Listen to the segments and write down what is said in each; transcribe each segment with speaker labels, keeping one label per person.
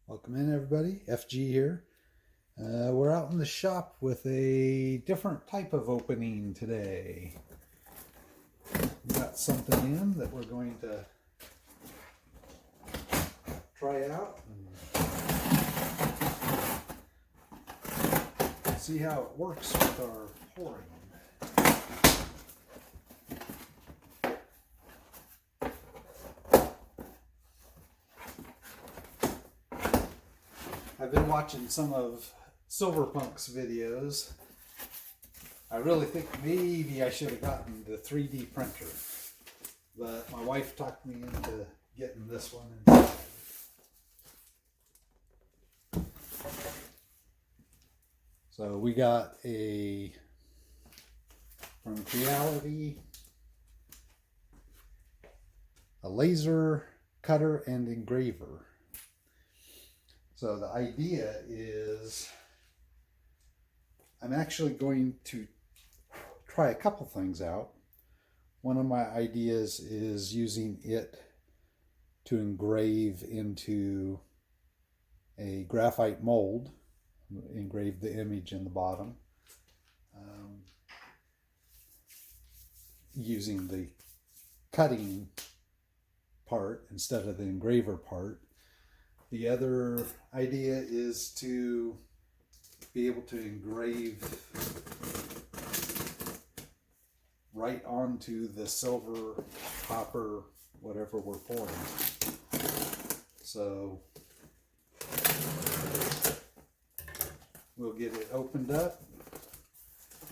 Speaker 1: Welcome in, everybody. FG here. We're out in the shop with a different type of opening today. We got something in that we're going to try out and see how it works with our pouring. I've been watching some of Silverpunk's videos. I really think maybe I should have gotten the 3D printer, but my wife talked me into getting this one instead. So we got from Creality, a laser cutter and engraver. So the idea is I'm actually going to try a couple things out. One of my ideas is using it to engrave into a graphite mold, engrave the image in the bottom, using the cutting part instead of the engraver part. The other idea is to be able to engrave right onto the silver, copper, whatever we're pouring. So we'll get it opened up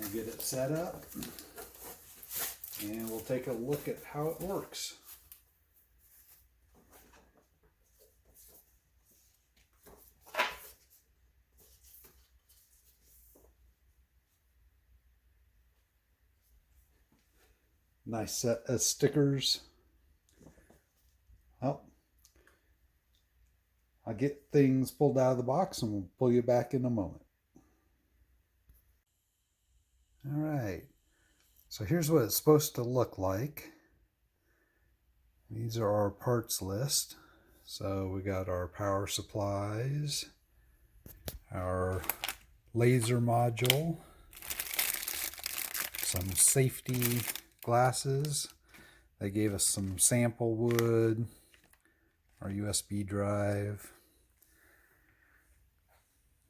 Speaker 1: and get it set up, and we'll take a look at how it works. Nice set of stickers. Well, I'll get things pulled out of the box and we'll pull you back in a moment. All right, so here's what it's supposed to look like. These are our parts list. So we got our power supplies, our laser module, some safety glasses. They gave us some sample wood, our USB drive.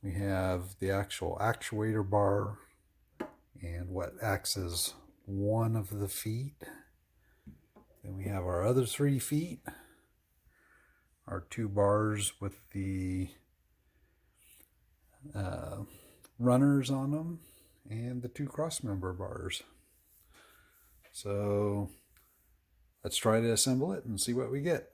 Speaker 1: We have the actual actuator bar and what acts as one of the feet. Then we have our other 3 feet, our 2 bars with the runners on them, and the 2 crossmember bars. So let's try to assemble it and see what we get.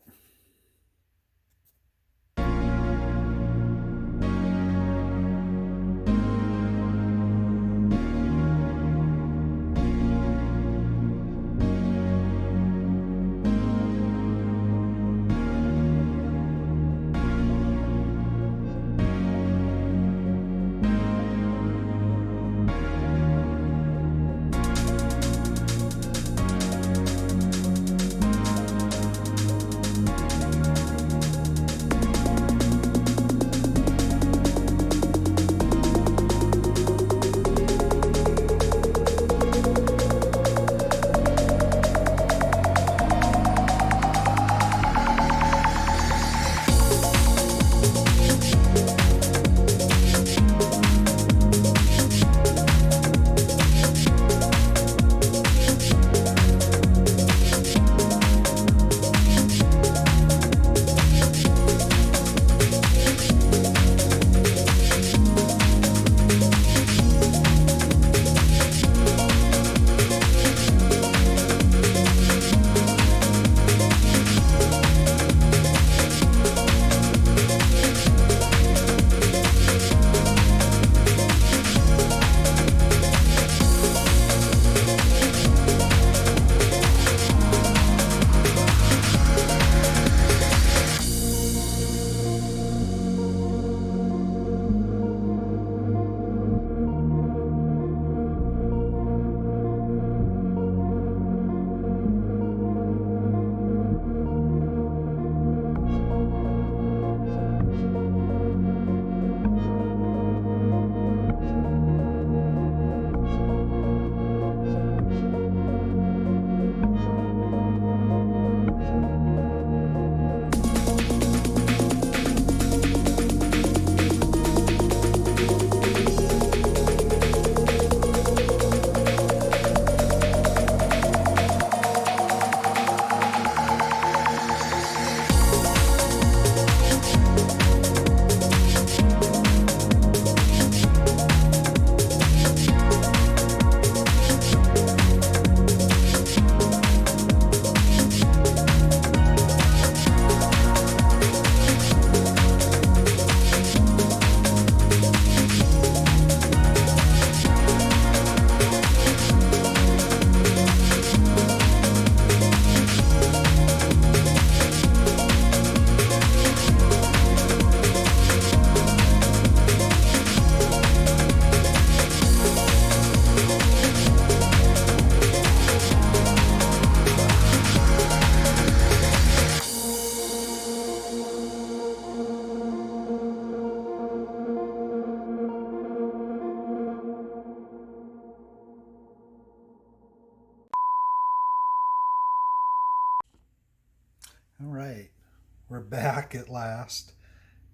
Speaker 1: We're back at last.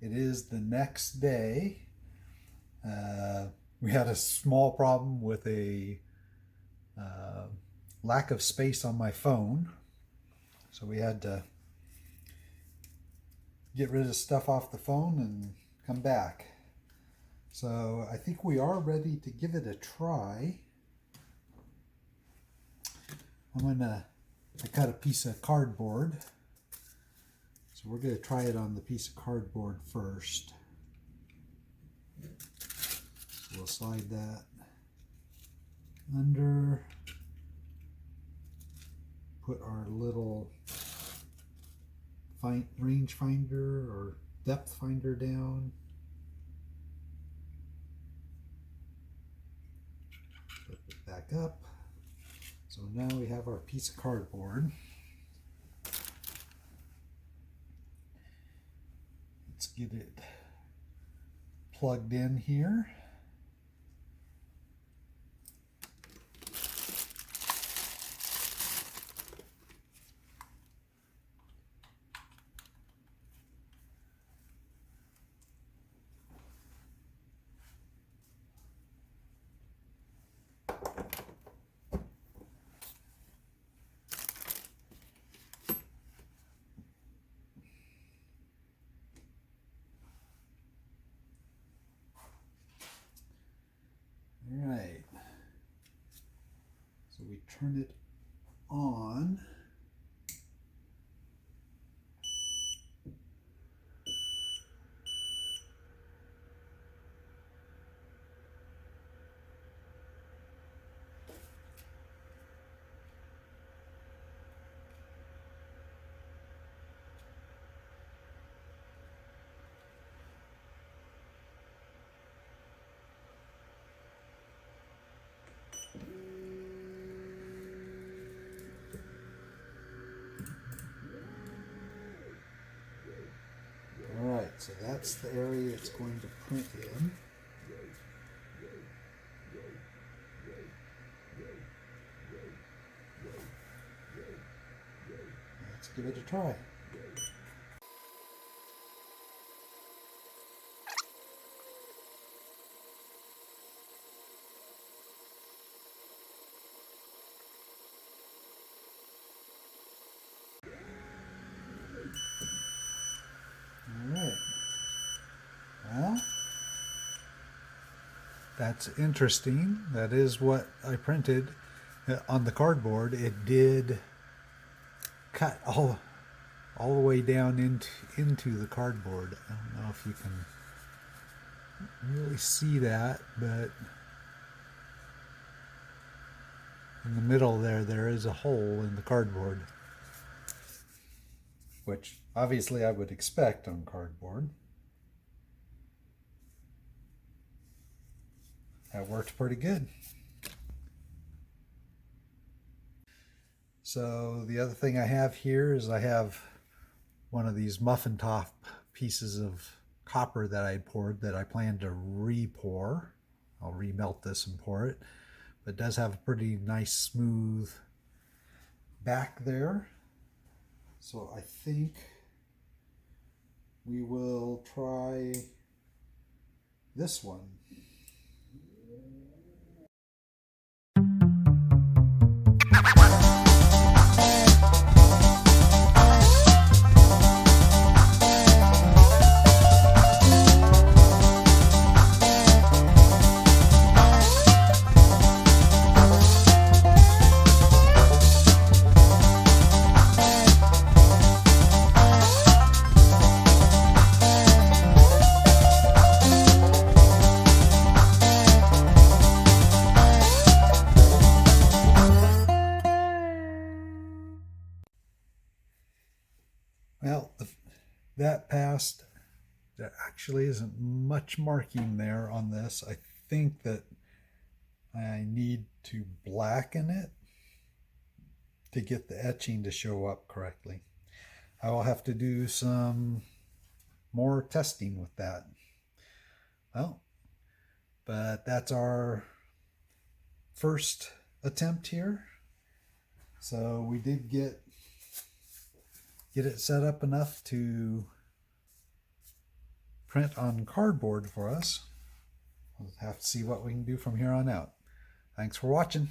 Speaker 1: It is the next day. We had a small problem with a lack of space on my phone. So we had to get rid of stuff off the phone and come back. So I think we are ready to give it a try. I cut a piece of cardboard. So we're going to try it on the piece of cardboard first. So we'll slide that under, put our little range finder or depth finder down. Flip it back up. So now we have our piece of cardboard. Let's get it plugged in here. Alright, so we turn it on. Alright, so that's the area it's going to print in. Let's give it a try. Alright. Well, that's interesting. That is what I printed on the cardboard. It did cut all the way down into the cardboard. I don't know if you can really see that, but in the middle there is a hole in the cardboard, which obviously I would expect on cardboard. That worked pretty good. So the other thing I have here is I have one of these muffin top pieces of copper that I poured that I plan to re-pour. I'll remelt this and pour it. But it does have a pretty nice smooth back there. So I think we will try this one. Well, that passed. There actually isn't much marking there on this. I think that I need to blacken it to get the etching to show up correctly. I will have to do some more testing with that. Well, but that's our first attempt here. So we did get get it set up enough to print on cardboard for us. We'll have to see what we can do from here on out. Thanks for watching.